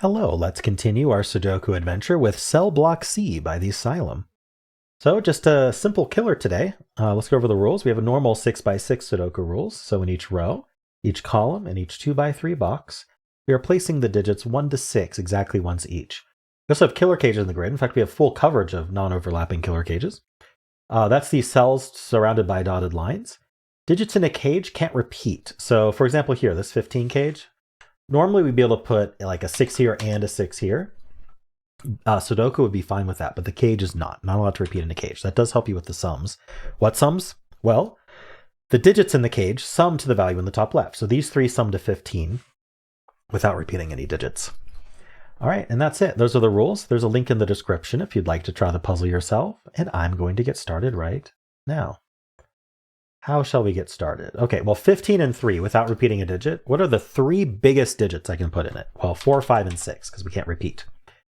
Hello, let's continue our Sudoku adventure with Cell Block C by the Asylum. So just a simple killer today. Let's go over the rules. We have a normal 6x6 Sudoku rules. So in each row, each column, and each 2x3 box, we are placing the digits 1 to 6 exactly once each. We also have killer cages in the grid. In fact, we have full coverage of non-overlapping killer cages. That's the cells surrounded by dotted lines. Digits in a cage can't repeat. So for example here, this 15 cage, normally we'd be able to put like a 6 here and a 6 here. Sudoku would be fine with that, but the cage is not allowed to repeat in a cage. That does help you with the sums. What sums? Well, the digits in the cage sum to the value in the top left. So these three sum to 15 without repeating any digits. All right, and that's it. Those are the rules. There's a link in the description if you'd like to try the puzzle yourself, and I'm going to get started right now. How shall we get started? Okay, well, 15 and 3 without repeating a digit. What are the three biggest digits I can put in it? Well, 4, 5, and 6, because we can't repeat.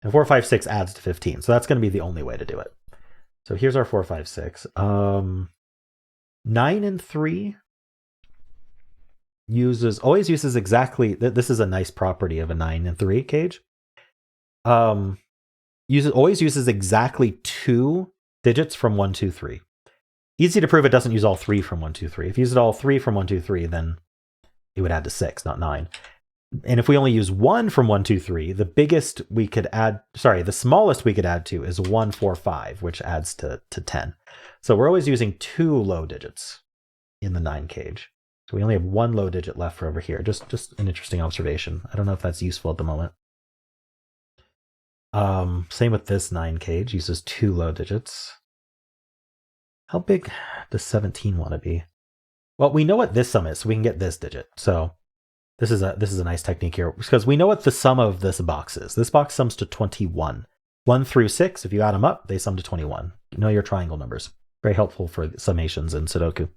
And 4, 5, 6 adds to 15, so that's going to be the only way to do it. So here's our 4, 5, 6. 9 and 3 always uses exactly, this is a nice property of a 9 and 3 cage. Always uses exactly 2 digits from 1, 2, 3. Easy to prove it doesn't use all 3 from 1, 2, 3. If you used all 3 from 1, 2, 3, then it would add to 6, not 9. And if we only use 1 from 1, 2, 3, the smallest we could add to is 1, 4, 5, which adds to 10. So we're always using 2 low digits in the 9 cage. So we only have 1 low digit left for over here. Just an interesting observation. I don't know if that's useful at the moment. Same with this 9 cage, uses 2 low digits. How big does 17 want to be? Well, we know what this sum is, so we can get this digit. So this is a nice technique here, because we know what the sum of this box is. This box sums to 21. 1 through 6, if you add them up, they sum to 21. You know your triangle numbers. Very helpful for summations in Sudoku.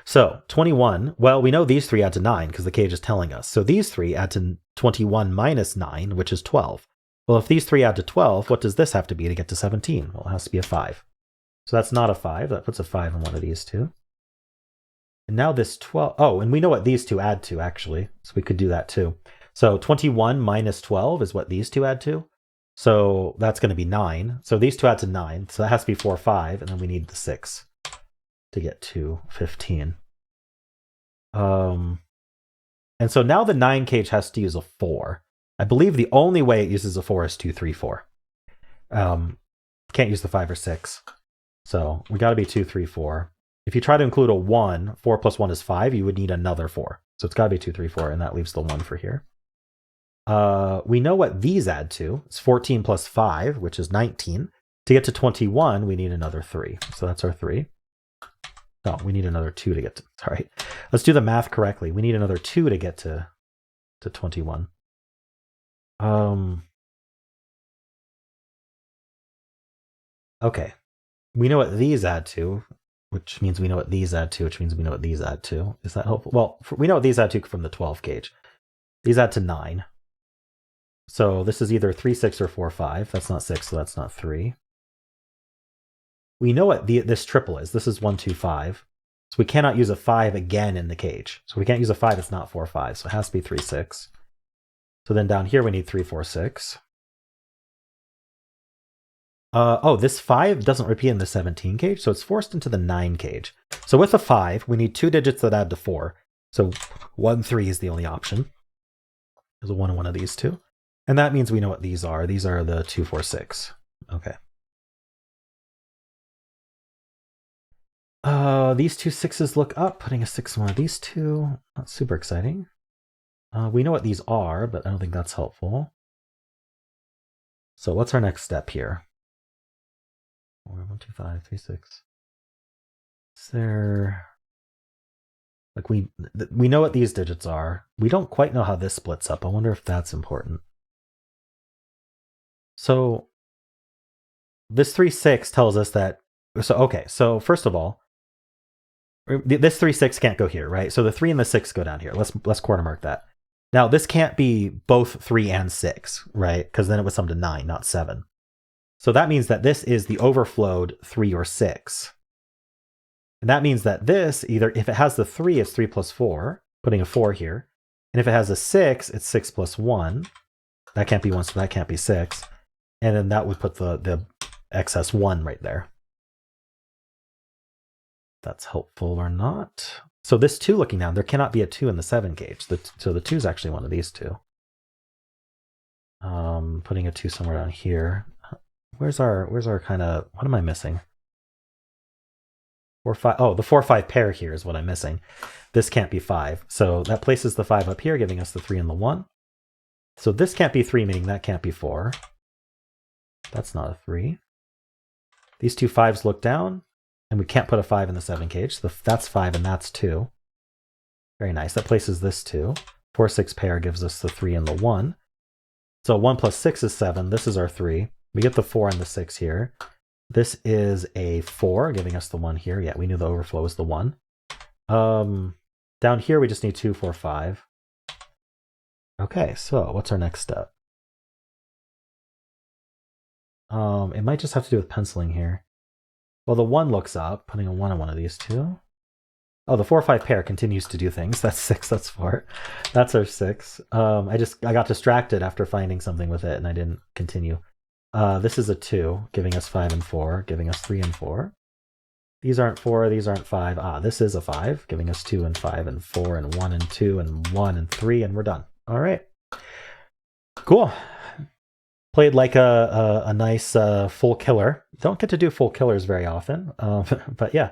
So 21, well, we know these 3 add to 9 because the cage is telling us. So these 3 add to 21 minus 9, which is 12. Well, if these 3 add to 12, what does this have to be to get to 17? Well, it has to be a 5. So that's not a 5. That puts a 5 in one of these two. And now this 12. Oh, and we know what these two add to, actually. So we could do that too. So 21 minus 12 is what these two add to. So that's going to be 9. So these two add to 9. So that has to be 4, 5. And then we need the 6 to get to 15. And so now the 9 cage has to use a 4. I believe the only way it uses a 4 is 2, 3, 4. Can't use the 5 or 6. So we got to be 2, 3, 4. If you try to include a 1, 4 plus 1 is 5, you would need another 4. So it's got to be 2, 3, 4, and that leaves the 1 for here. We know what these add to. It's 14 plus 5, which is 19. To get to 21, we need another 3. So that's our 3. No, we need another 2 to get to... Sorry. Let's do the math correctly. We need another 2 to get to 21. Okay. We know what these add to, which means we know what these add to, which means we know what these add to. Is that helpful? Well, we know what these add to from the 12 gauge. These add to 9. So this is either 3, 6, or 4, 5. That's not 6, so that's not 3. We know what this triple is. This is 1, 2, 5. So we cannot use a 5 again in the cage. So we can't use a 5 that's not 4, 5. So it has to be 3, 6. So then down here we need 3, 4, 6. This 5 doesn't repeat in the 17 cage, so it's forced into the 9 cage. So with a 5, we need 2 digits that add to 4. So 1, 3 is the only option. There's a 1 in one of these two. And that means we know what these are. These are the 2, 4, 6. Okay. These two 6s look up, putting a 6 in one of these two. Not super exciting. We know what these are, but I don't think that's helpful. So what's our next step here? 4, 1, 2, 5, 3, 6. Is there... Like we know what these digits are. We don't quite know how this splits up. I wonder if that's important. So this 3, 6 tells us that... So first of all, this 3, 6 can't go here, right? So the 3 and the 6 go down here. Let's quarter mark that. Now this can't be both 3 and 6, right? Because then it would sum to 9, not 7. So that means that this is the overflowed 3 or 6. And that means that this, either if it has the 3, it's 3 plus 4, putting a 4 here. And if it has a 6, it's 6 plus 1. That can't be 1, so that can't be 6. And then that would put the excess 1 right there. That's helpful or not. So this 2 looking down, there cannot be a 2 in the 7 gauge. So the 2 is actually one of these two. Putting a 2 somewhere down here. Where's our kind of, what am I missing? 4, 5. Oh, the 4, 5 pair here is what I'm missing. This can't be 5. So that places the 5 up here, giving us the 3 and the 1. So this can't be 3, meaning that can't be 4. That's not a 3. These two 5s look down, and we can't put a 5 in the 7 gauge. So that's 5 and that's 2. Very nice. That places this 2. 4, 6 pair gives us the 3 and the 1. So 1 plus 6 is 7. This is our 3. We get the 4 and the 6 here. This is a 4, giving us the 1 here. Yeah, we knew the overflow was the 1. Down here, we just need 2, 4, 5. Okay, so what's our next step? It might just have to do with penciling here. Well, the 1 looks up, putting a 1 on one of these two. Oh, the 4, 5 pair continues to do things. That's 6, that's 4. That's our 6. I got distracted after finding something with it, and I didn't continue. This is a 2, giving us 5 and 4, giving us 3 and 4. These aren't 4, these aren't 5. Ah, this is a 5, giving us 2 and 5 and 4 and 1 and 2 and 1 and 3, and we're done. All right. Cool. Played like a nice full killer. Don't get to do full killers very often, but yeah,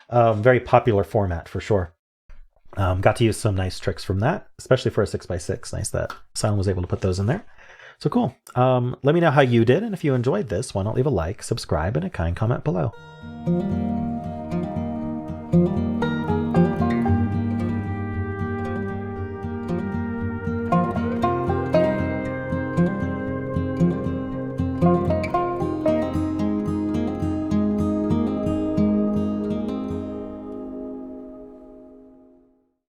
very popular format for sure. Got to use some nice tricks from that, especially for a 6x6. Nice that Silent was able to put those in there. So cool. Let me know how you did, and if you enjoyed this, why not leave a like, subscribe, and a kind comment below. Thank you.